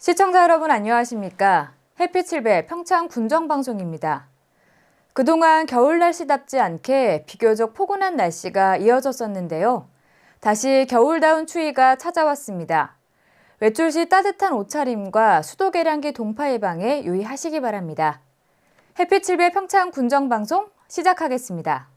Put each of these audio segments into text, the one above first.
시청자 여러분 안녕하십니까? 햇빛 7배 평창 군정방송입니다. 그동안 겨울 날씨답지 않게 비교적 포근한 날씨가 이어졌었는데요. 다시 겨울다운 추위가 찾아왔습니다. 외출 시 따뜻한 옷차림과 수도 계량기 동파 예방에 유의하시기 바랍니다. 햇빛 7배 평창 군정방송 시작하겠습니다.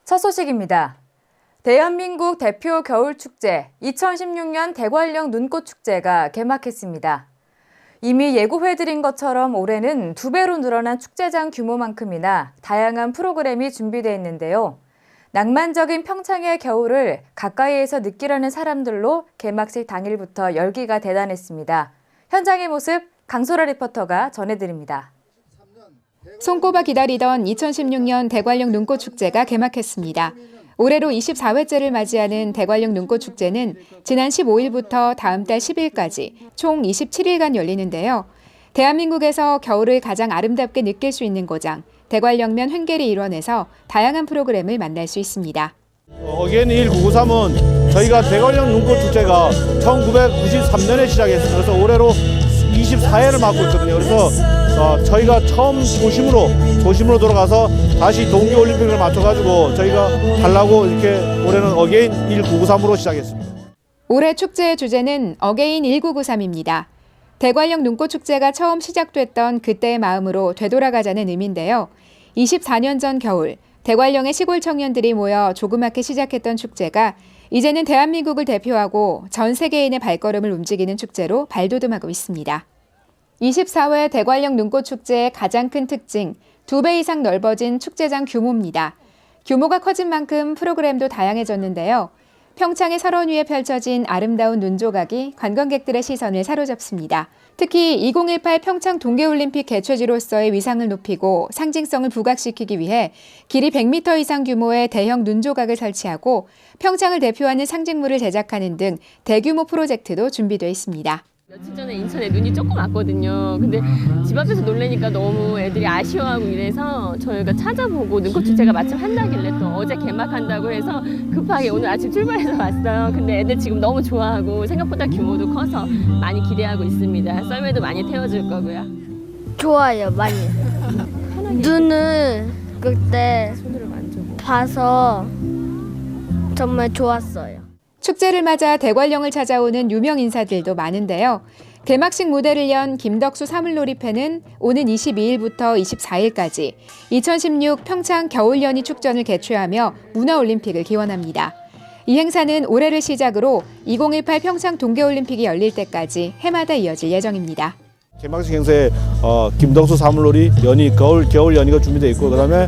첫 소식입니다. 대한민국 대표 겨울축제 2016년 대관령 눈꽃축제가 개막했습니다. 이미 예고해드린 것처럼 올해는 2배로 늘어난 축제장 규모만큼이나 다양한 프로그램이 준비되어 있는데요. 낭만적인 평창의 겨울을 가까이에서 느끼려는 사람들로 개막식 당일부터 열기가 대단했습니다. 현장의 모습 강소라 리포터가 전해드립니다. 손꼽아 기다리던 2016년 대관령 눈꽃축제가 개막했습니다. 올해로 24회째를 맞이하는 대관령 눈꽃축제는 지난 15일부터 다음 달 10일까지 총 27일간 열리는데요. 대한민국에서 겨울을 가장 아름답게 느낄 수 있는 고장, 대관령면 횡계리 일원에서 다양한 프로그램을 만날 수 있습니다. 어게인 1993은 저희가 대관령 눈꽃축제가 1993년에 시작했습니다. 그래서 올해로 24회를 맞고 있거든요. 그래서 저희가 처음 도심으로 돌아가서 다시 동계올림픽을 맞춰가지고 저희가 하려고 이렇게 올해는 어게인 1993으로 시작했습니다. 올해 축제의 주제는 어게인 1993입니다. 대관령 눈꽃축제가 처음 시작됐던 그때의 마음으로 되돌아가자는 의미인데요. 24년 전 겨울, 대관령의 시골 청년들이 모여 조그맣게 시작했던 축제가 이제는 대한민국을 대표하고 전 세계인의 발걸음을 움직이는 축제로 발돋움하고 있습니다. 24회 대관령 눈꽃축제의 가장 큰 특징, 2배 이상 넓어진 축제장 규모입니다. 규모가 커진 만큼 프로그램도 다양해졌는데요. 평창의 설원 위에 펼쳐진 아름다운 눈 조각이 관광객들의 시선을 사로잡습니다. 특히 2018 평창 동계올림픽 개최지로서의 위상을 높이고 상징성을 부각시키기 위해 길이 100m 이상 규모의 대형 눈 조각을 설치하고 평창을 대표하는 상징물을 제작하는 등 대규모 프로젝트도 준비되어 있습니다. 며칠 전에 인천에 눈이 조금 왔거든요. 근데 집 앞에서 놀래니까 너무 애들이 아쉬워하고 이래서 저희가 찾아보고 눈꽃축제가 마침 한다길래 또 어제 개막한다고 해서 급하게 오늘 아침 출발해서 왔어요. 근데 애들 지금 너무 좋아하고 생각보다 규모도 커서 많이 기대하고 있습니다. 썰매도 많이 태워줄 거고요. 좋아요, 많이. 눈을 그때 봐서 정말 좋았어요. 축제를 맞아 대관령을 찾아오는 유명 인사들도 많은데요. 개막식 무대를 연 김덕수 사물놀이패는 오는 22일부터 24일까지 2016 평창 겨울연희 축전을 개최하며 문화올림픽을 기원합니다. 이 행사는 올해를 시작으로 2018 평창 동계올림픽이 열릴 때까지 해마다 이어질 예정입니다. 개막식 행사에 김덕수 사물놀이 연희 겨울 연희가 준비되어 있고 그다음에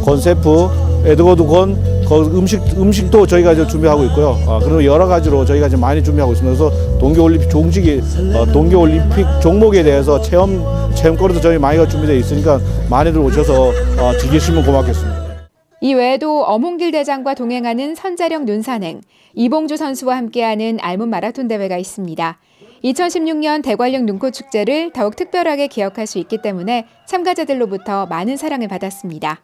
건세프 에드워드 건 음식도 저희가 이제 준비하고 있고요. 그리고 여러 가지로 저희가 지금 많이 준비하고 있습니다. 그래서 동계올림픽 종목에 대해서 체험거리도 저희 많이가 준비되어 있으니까 많이들 오셔서 즐기시면 고맙겠습니다. 이 외에도 엄홍길 대장과 동행하는 선자령 눈산행, 이봉주 선수와 함께하는 알몬 마라톤 대회가 있습니다. 2016년 대관령 눈꽃축제를 더욱 특별하게 기억할 수 있기 때문에 참가자들로부터 많은 사랑을 받았습니다.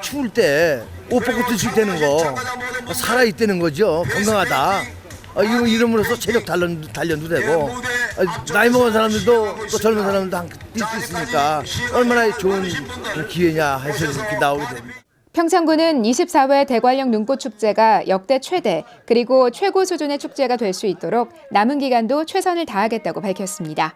추울 때 옷 벗고 뛸 수 있다는 거 살아있다는 거죠. 건강하다. 이름으로써 체력 단련도 되고 나이 먹은 사람들도 또 젊은 사람들도 뛸 수 있으니까 얼마나 좋은 기회냐 해서 이렇게 나오게 됩니다. 평창군은 24회 대관령 눈꽃축제가 역대 최대 그리고 최고 수준의 축제가 될 수 있도록 남은 기간도 최선을 다하겠다고 밝혔습니다.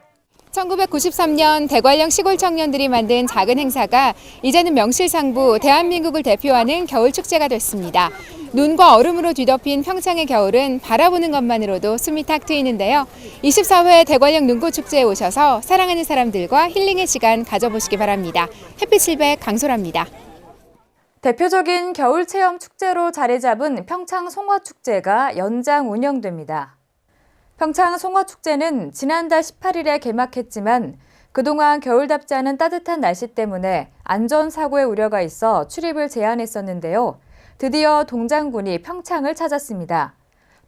1993년 대관령 시골 청년들이 만든 작은 행사가 이제는 명실상부 대한민국을 대표하는 겨울축제가 됐습니다. 눈과 얼음으로 뒤덮인 평창의 겨울은 바라보는 것만으로도 숨이 탁 트이는데요. 24회 대관령 눈꽃축제에 오셔서 사랑하는 사람들과 힐링의 시간 가져보시기 바랍니다. 햇빛 7배 강소라입니다. 대표적인 겨울 체험 축제로 자리 잡은 평창 송어축제가 연장 운영됩니다. 평창 송어축제는 지난달 18일에 개막했지만 그동안 겨울답지 않은 따뜻한 날씨 때문에 안전사고의 우려가 있어 출입을 제한했었는데요. 드디어 동장군이 평창을 찾았습니다.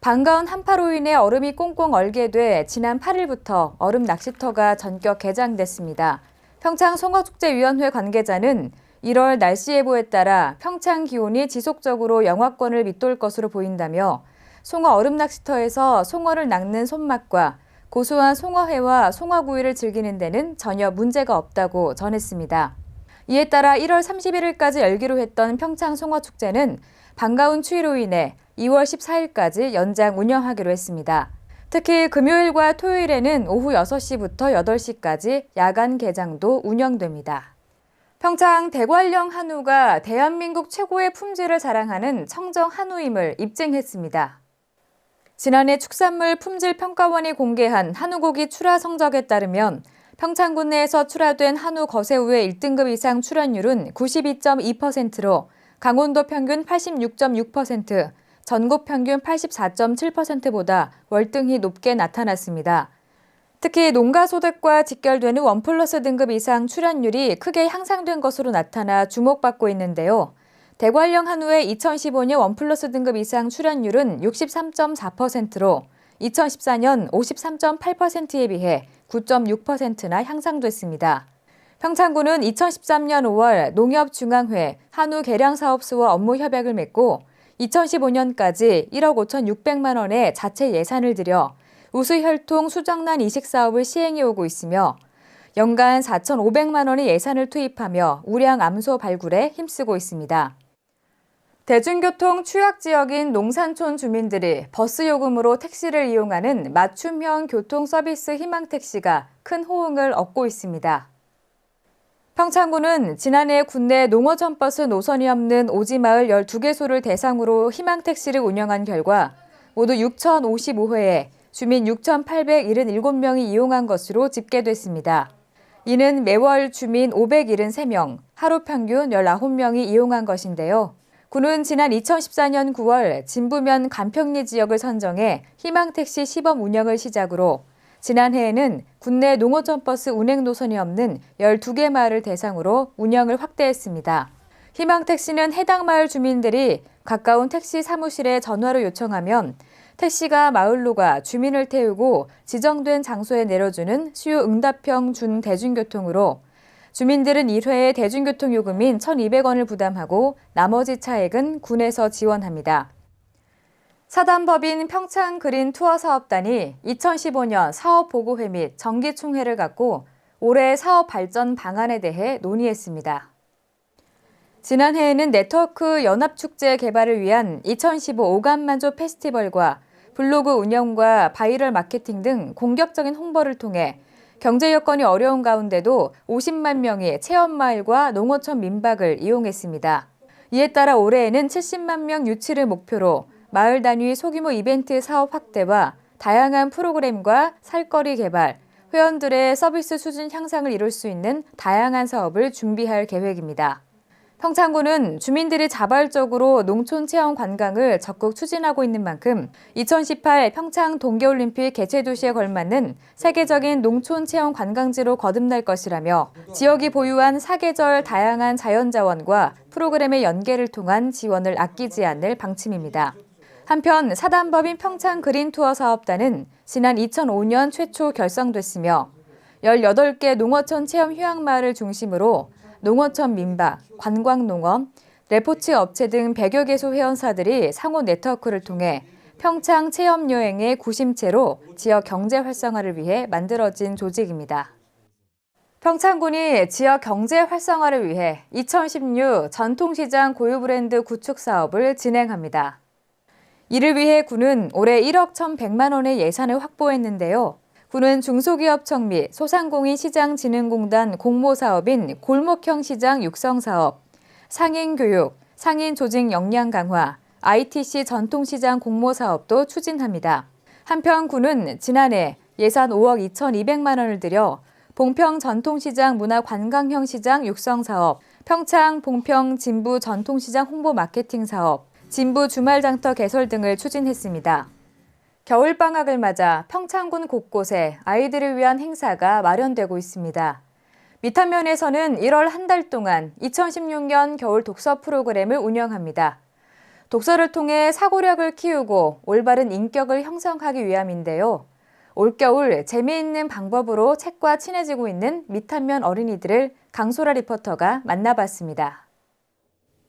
반가운 한파로 인해 얼음이 꽁꽁 얼게 돼 지난 8일부터 얼음 낚시터가 전격 개장됐습니다. 평창송어축제위원회 관계자는 1월 날씨 예보에 따라 평창 기온이 지속적으로 영하권을 밑돌 것으로 보인다며 송어 얼음 낚시터에서 송어를 낚는 손맛과 고소한 송어회와 송어구이를 즐기는 데는 전혀 문제가 없다고 전했습니다. 이에 따라 1월 31일까지 열기로 했던 평창 송어축제는 반가운 추위로 인해 2월 14일까지 연장 운영하기로 했습니다. 특히 금요일과 토요일에는 오후 6시부터 8시까지 야간 개장도 운영됩니다. 평창 대관령 한우가 대한민국 최고의 품질을 자랑하는 청정 한우임을 입증했습니다. 지난해 축산물 품질평가원이 공개한 한우고기 출하 성적에 따르면 평창군 내에서 출하된 한우 거새우의 1등급 이상 출하율은 92.2%로 강원도 평균 86.6%, 전국 평균 84.7%보다 월등히 높게 나타났습니다. 특히 농가소득과 직결되는 1플러스 등급 이상 출하율이 크게 향상된 것으로 나타나 주목받고 있는데요. 대관령 한우의 2015년 1플러스 등급 이상 출하율은 63.4%로 2014년 53.8%에 비해 9.6%나 향상됐습니다. 평창군은 2013년 5월 농협중앙회 한우개량사업소와 업무 협약을 맺고 2015년까지 1억 5,600만 원의 자체 예산을 들여 우수혈통 수정란 이식 사업을 시행해 오고 있으며 연간 4,500만 원의 예산을 투입하며 우량 암소 발굴에 힘쓰고 있습니다. 대중교통 취약 지역인 농산촌 주민들이 버스 요금으로 택시를 이용하는 맞춤형 교통 서비스 희망택시가 큰 호응을 얻고 있습니다. 평창군은 지난해 국내 농어촌버스 노선이 없는 오지마을 12개소를 대상으로 희망택시를 운영한 결과 모두 6,055회에 주민 6,877명이 이용한 것으로 집계됐습니다. 이는 매월 주민 573명, 하루 평균 19명이 이용한 것인데요. 군은 지난 2014년 9월 진부면 간평리 지역을 선정해 희망택시 시범 운영을 시작으로 지난해에는 국내 농어촌버스 운행 노선이 없는 12개 마을을 대상으로 운영을 확대했습니다. 희망택시는 해당 마을 주민들이 가까운 택시 사무실에 전화로 요청하면 택시가 마을로 가 주민을 태우고 지정된 장소에 내려주는 수요 응답형 준대중교통으로 주민들은 1회의 대중교통 요금인 1,200원을 부담하고 나머지 차액은 군에서 지원합니다. 사단법인 평창그린투어사업단이 2015년 사업보고회 및 정기총회를 갖고 올해 사업 발전 방안에 대해 논의했습니다. 지난해에는 네트워크 연합축제 개발을 위한 2015 오감만조 페스티벌과 블로그 운영과 바이럴 마케팅 등 공격적인 홍보를 통해 경제 여건이 어려운 가운데도 50만 명이 체험마을과 농어촌 민박을 이용했습니다. 이에 따라 올해에는 70만 명 유치를 목표로 마을 단위 소규모 이벤트 사업 확대와 다양한 프로그램과 살거리 개발, 회원들의 서비스 수준 향상을 이룰 수 있는 다양한 사업을 준비할 계획입니다. 평창군은 주민들이 자발적으로 농촌 체험 관광을 적극 추진하고 있는 만큼 2018 평창 동계올림픽 개최 도시에 걸맞는 세계적인 농촌 체험 관광지로 거듭날 것이라며 지역이 보유한 사계절 다양한 자연자원과 프로그램의 연계를 통한 지원을 아끼지 않을 방침입니다. 한편 사단법인 평창그린투어 사업단은 지난 2005년 최초 결성됐으며 18개 농어촌 체험 휴양마을을 중심으로 농어촌 민박, 관광농업, 레포츠 업체 등 100여 개소 회원사들이 상호 네트워크를 통해 평창 체험여행의 구심체로 지역 경제 활성화를 위해 만들어진 조직입니다. 평창군이 지역 경제 활성화를 위해 2016 전통시장 고유 브랜드 구축 사업을 진행합니다. 이를 위해 군은 올해 1억 1,100만 원의 예산을 확보했는데요. 군은 중소기업청 및 소상공인시장진흥공단 공모사업인 골목형 시장 육성사업, 상인교육, 상인조직 역량 강화, ITC 전통시장 공모사업도 추진합니다. 한편 군은 지난해 예산 5억 2,200만 원을 들여 봉평 전통시장 문화관광형 시장 육성사업, 평창 봉평 진부 전통시장 홍보 마케팅 사업, 진부 주말장터 개설 등을 추진했습니다. 겨울방학을 맞아 평창군 곳곳에 아이들을 위한 행사가 마련되고 있습니다. 미탄면에서는 1월 한 달 동안 2016년 겨울 독서 프로그램을 운영합니다. 독서를 통해 사고력을 키우고 올바른 인격을 형성하기 위함인데요. 올겨울 재미있는 방법으로 책과 친해지고 있는 미탄면 어린이들을 강소라 리포터가 만나봤습니다.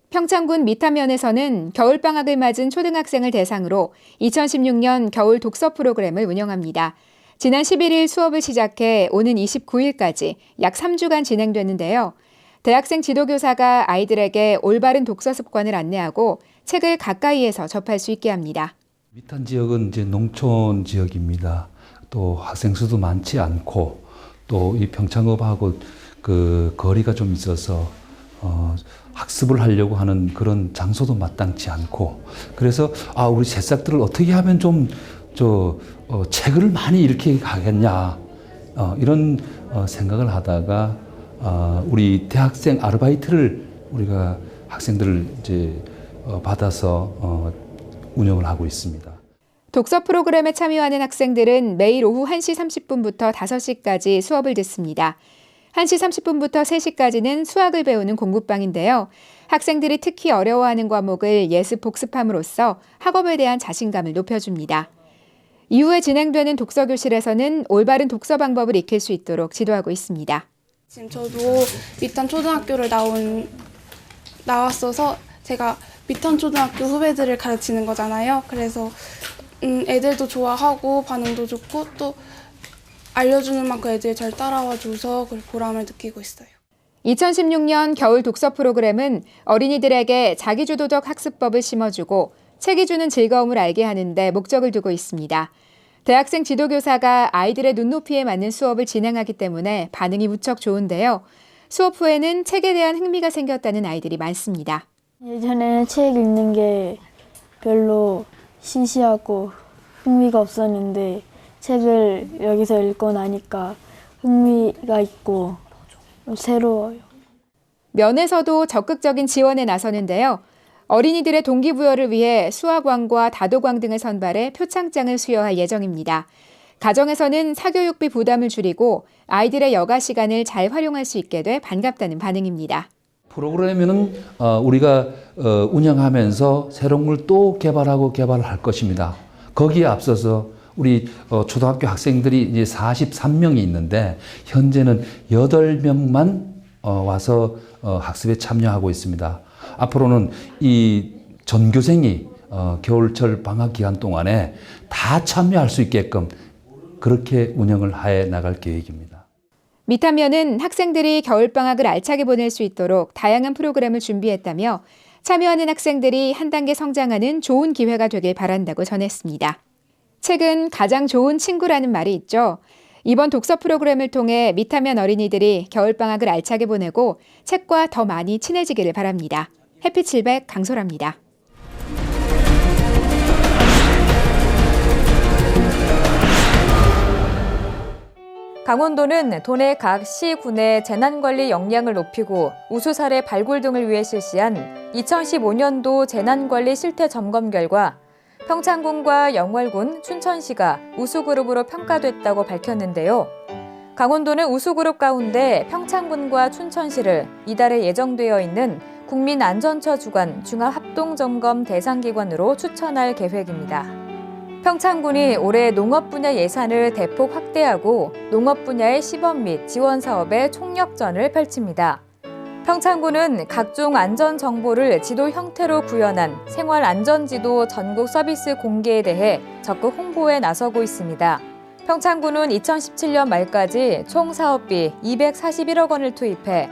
평창군 미탄면에서는 겨울방학을 맞은 초등학생을 대상으로 2016년 겨울 독서 프로그램을 운영합니다. 지난 11일 수업을 시작해 오는 29일까지 약 3주간 진행되는데요. 대학생 지도교사가 아이들에게 올바른 독서 습관을 안내하고 책을 가까이에서 접할 수 있게 합니다. 미탄 지역은 이제 농촌 지역입니다. 또 학생 수도 많지 않고 또 이 평창읍하고 그 거리가 좀 있어서 학습을 하려고 하는 그런 장소도 마땅치 않고 그래서 우리 새싹들을 어떻게 하면 좀 책을 많이 읽게 하겠냐 이런 생각을 하다가 우리 대학생 아르바이트를 우리가 학생들을 이제 받아서 운영을 하고 있습니다. 독서 프로그램에 참여하는 학생들은 매일 오후 1시 30분부터 5시까지 수업을 듣습니다. 1시 30분부터 3시까지는 수학을 배우는 공부방인데요. 학생들이 특히 어려워하는 과목을 예습 복습함으로써 학업에 대한 자신감을 높여줍니다. 이후에 진행되는 독서교실에서는 올바른 독서 방법을 익힐 수 있도록 지도하고 있습니다. 지금 저도 미탄 초등학교를 나왔어서 제가 미탄 초등학교 후배들을 가르치는 거잖아요. 그래서 애들도 좋아하고 반응도 좋고 또 알려주는 만큼 애들이 잘 따라와줘서 보람을 느끼고 있어요. 2016년 겨울 독서 프로그램은 어린이들에게 자기주도적 학습법을 심어주고 책이 주는 즐거움을 알게 하는 데 목적을 두고 있습니다. 대학생 지도교사가 아이들의 눈높이에 맞는 수업을 진행하기 때문에 반응이 무척 좋은데요. 수업 후에는 책에 대한 흥미가 생겼다는 아이들이 많습니다. 예전에 책 읽는 게 별로 시시하고 흥미가 없었는데 책을 여기서 읽고 나니까 흥미가 있고 새로워요. 면에서도 적극적인 지원에 나서는데요. 어린이들의 동기부여를 위해 수학왕과 다도광 등을 선발해 표창장을 수여할 예정입니다. 가정에서는 사교육비 부담을 줄이고 아이들의 여가 시간을 잘 활용할 수 있게 돼 반갑다는 반응입니다. 프로그램에는 우리가 운영하면서 새로운 걸 또 개발할 것입니다. 거기에 앞서서 우리 초등학교 학생들이 이제 43명이 있는데 현재는 8명만 와서 학습에 참여하고 있습니다. 앞으로는 이 전교생이 겨울철 방학 기간 동안에 다 참여할 수 있게끔 그렇게 운영을 해 나갈 계획입니다. 미탄면은 학생들이 겨울방학을 알차게 보낼 수 있도록 다양한 프로그램을 준비했다며 참여하는 학생들이 한 단계 성장하는 좋은 기회가 되길 바란다고 전했습니다. 책은 가장 좋은 친구라는 말이 있죠. 이번 독서 프로그램을 통해 미탄면 어린이들이 겨울방학을 알차게 보내고 책과 더 많이 친해지기를 바랍니다. 햇빛 700 강소라입니다. 강원도는 도내 각 시, 군의 재난관리 역량을 높이고 우수 사례 발굴 등을 위해 실시한 2015년도 재난관리 실태 점검 결과 평창군과 영월군, 춘천시가 우수그룹으로 평가됐다고 밝혔는데요. 강원도는 우수그룹 가운데 평창군과 춘천시를 이달에 예정되어 있는 국민안전처 주관 종합합동점검 대상기관으로 추천할 계획입니다. 평창군이 올해 농업 분야 예산을 대폭 확대하고 농업 분야의 시범 및 지원 사업에 총력전을 펼칩니다. 평창군은 각종 안전 정보를 지도 형태로 구현한 생활안전지도 전국 서비스 공개에 대해 적극 홍보에 나서고 있습니다. 평창군은 2017년 말까지 총 사업비 241억 원을 투입해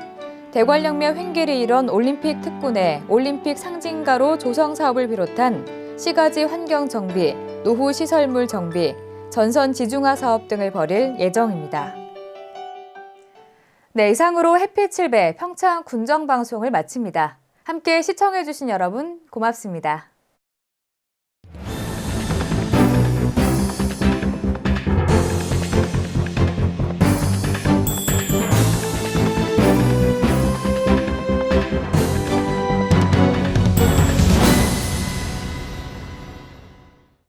대관령면 횡계를 이뤄 올림픽 특군의 올림픽 상징가로 조성 사업을 비롯한 시가지 환경 정비, 노후 시설물 정비, 전선 지중화 사업 등을 벌일 예정입니다. 네, 이상으로 햇빛 7배 평창 군정 방송을 마칩니다. 함께 시청해주신 여러분 고맙습니다.